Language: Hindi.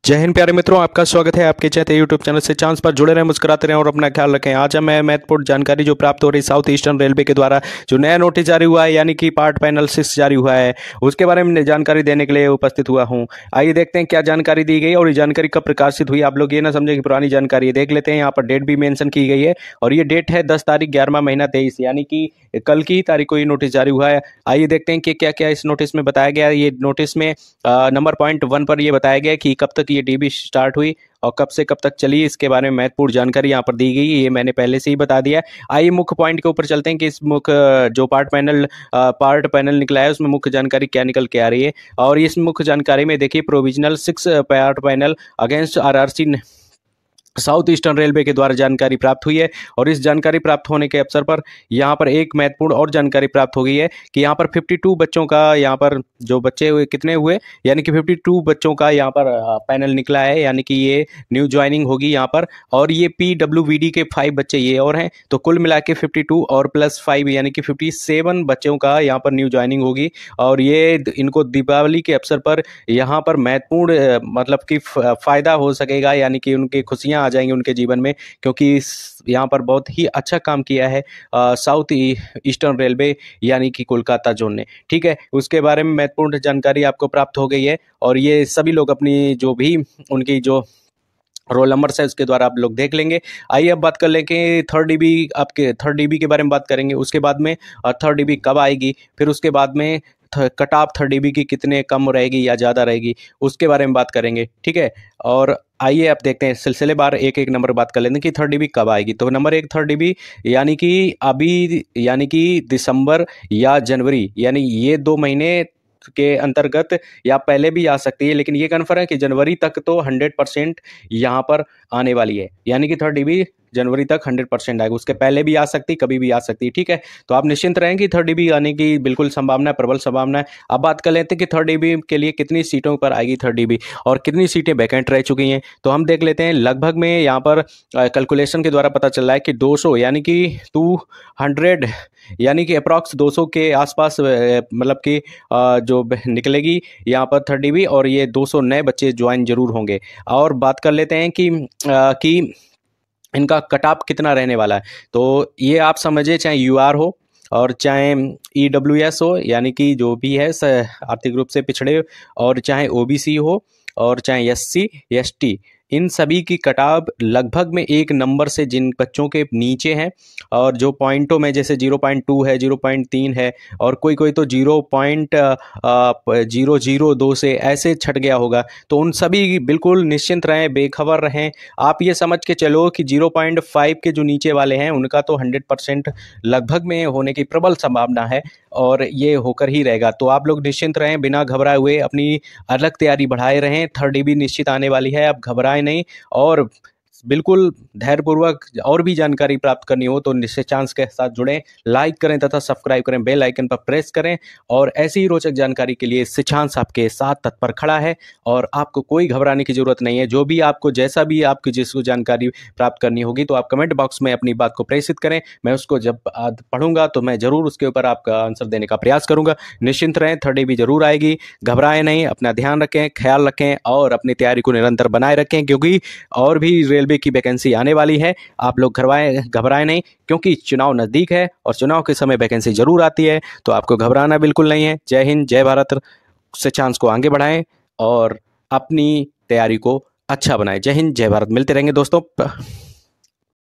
जय हिंद प्यारे मित्रों, आपका स्वागत है आपके चैते यूट्यूब चैनल से। चांस पर जुड़े रहें, मुस्कुराते रहें और अपना ख्याल रखें। आज हमें महत्वपूर्ण जानकारी जो प्राप्त हो रही साउथ ईस्टर्न रेलवे के द्वारा जो नया नोटिस जारी हुआ है, यानी कि पार्ट पैनल 6 जारी हुआ है, उसके बारे में जानकारी देने के लिए उपस्थित हुआ हूँ। आइए देखते हैं क्या जानकारी दी गई और ये जानकारी कब प्रकाशित हुई। आप लोग ये ना समझे कि पुरानी जानकारी है। देख लेते हैं, यहाँ पर डेट भी मेंशन की गई है और ये डेट है 10 तारीख 11वां महीना 23, यानी कि कल की तारीख को ये नोटिस जारी हुआ है। आइए देखते हैं कि क्या क्या इस नोटिस में बताया गया है। ये नोटिस में नंबर पॉइंट 1 पर यह बताया गया कि कब तक ये डीबी स्टार्ट हुई और कब से कब तक चली, इसके बारे में महत्वपूर्ण जानकारी यहाँ पर दी गई है। ये मैंने पहले से ही बता दिया। आइए मुख्य पॉइंट के ऊपर चलते हैं कि इस मुख्य जो पार्ट पैनल निकला है उसमें मुख्य जानकारी क्या निकल के आ रही है। और इस मुख्य जानकारी में देखिए, provisional 6 part panel against RRC south eastern railway के द्वारा जानकारी प्राप्त हुई है। और इस जानकारी प्राप्त होने के अवसर पर यहाँ पर एक महत्वपूर्ण और जानकारी प्राप्त हो गई है कि यहाँ पर 52 बच्चों का, यहाँ पर जो बच्चे हुए कितने हुए, यानी कि 52 बच्चों का यहाँ पर पैनल निकला है, यानी कि ये न्यू ज्वाइनिंग होगी यहाँ पर। और ये PWVD के 5 बच्चे ये और हैं, तो कुल मिला के 52 और प्लस 5 यानी कि 57 बच्चों का यहाँ पर न्यू ज्वाइनिंग होगी। और ये इनको दीपावली के अवसर पर यहाँ पर महत्वपूर्ण मतलब कि फ़ायदा हो सकेगा, यानी कि उनकी खुशियाँ आ जाएंगी उनके जीवन में, क्योंकि यहाँ पर बहुत ही अच्छा काम किया है साउथ ईस्टर्न रेलवे यानी कि कोलकाता जोन ने। ठीक है, उसके बारे में महत्वपूर्ण जानकारी आपको प्राप्त हो गई है। और ये सभी लोग अपनी जो भी उनकी जो रोल नंबर्स है उसके द्वारा आप लोग देख लेंगे। आइए अब बात कर लें कि थर्ड डीबी के बारे में बात करेंगे। उसके बाद में थर्ड डीबी कब आएगी, फिर उसके बाद में कट ऑफ थर्ड डीबी की कितने कम रहेगी या ज़्यादा रहेगी, उसके बारे में बात करेंगे। ठीक है, और आइए आप देखते हैं सिलसिलेवार एक एक नंबर बात कर लेते हैं कि थर्ड डीबी कब आएगी। तो नंबर 1 थर्ड डीबी यानी कि अभी, यानी कि दिसंबर या जनवरी, यानी ये 2 महीने के अंतर्गत या पहले भी आ सकती है, लेकिन ये कन्फर्म है कि जनवरी तक तो 100% यहाँ पर आने वाली है, यानी कि थर्ड डीबी जनवरी तक 100% आएगा। उसके पहले भी आ सकती, कभी भी आ सकती। ठीक है, तो आप निश्चिंत रहें कि थर्ड डीबी आने की बिल्कुल संभावना है, प्रबल संभावना है। अब बात कर लेते हैं कि थर्ड डीबी के लिए कितनी सीटों पर आएगी थर्ड डीबी और कितनी सीटें वैकेंट रह चुकी हैं। तो हम देख लेते हैं, लगभग में यहाँ पर कैलकुलेशन के द्वारा पता चल रहा है कि 200 यानी कि 200 यानी कि अप्रॉक्स 200 के आसपास मतलब कि जो निकलेगी यहाँ पर थर्ड डीबी, और ये 200 नए बच्चे ज्वाइन जरूर होंगे। और बात कर लेते हैं कि इनका कट ऑफ कितना रहने वाला है। तो ये आप समझिए, चाहे यूआर हो और चाहे EWS हो, यानी कि जो भी है आर्थिक रूप से पिछड़े, और चाहे OBC हो और चाहे SC ST, इन सभी की कटाव लगभग में एक नंबर से जिन बच्चों के नीचे हैं और जो पॉइंटों में जैसे 0.2 है, 0.3 है, और कोई कोई तो 0.002 से ऐसे छट गया होगा, तो उन सभी बिल्कुल निश्चिंत रहें, बेखबर रहें। आप ये समझ के चलो कि 0.5 के जो नीचे वाले हैं उनका तो 100% लगभग में होने की प्रबल संभावना है और ये होकर ही रहेगा। तो आप लोग निश्चिंत रहें, बिना घबराए हुए अपनी अलग तैयारी बढ़ाए रहें। थर्ड डीबी निश्चित आने वाली है, आप घबराएं नहीं। और बिल्कुल धैर्यपूर्वक और भी जानकारी प्राप्त करनी हो तो निश्चय चांस के साथ जुड़ें, लाइक करें तथा सब्सक्राइब करें, बेल आइकन पर प्रेस करें। और ऐसी ही रोचक जानकारी के लिए सिचांस आपके साथ तत्पर खड़ा है और आपको कोई घबराने की जरूरत नहीं है। जो भी आपको, जैसा भी आपकी जिसको जानकारी प्राप्त करनी होगी, तो आप कमेंट बॉक्स में अपनी बात को प्रेषित करें। मैं उसको जब पढ़ूंगा तो मैं जरूर उसके ऊपर आपका आंसर देने का प्रयास करूंगा। निश्चिंत रहें, थर्ड डीबी जरूर आएगी, घबराएं नहीं, अपना ध्यान रखें, ख्याल रखें और अपनी तैयारी को निरंतर बनाए रखें, क्योंकि और भी रेलवे की वैकेंसी आने वाली है। आप लोग घबराएं नहीं, क्योंकि चुनाव नजदीक है और चुनाव के समय वैकेंसी जरूर आती है, तो आपको घबराना बिल्कुल नहीं है। जय हिंद, जय भारत। से चांस को आगे बढ़ाएं और अपनी तैयारी को अच्छा बनाएं। जय हिंद, जय भारत। मिलते रहेंगे दोस्तों।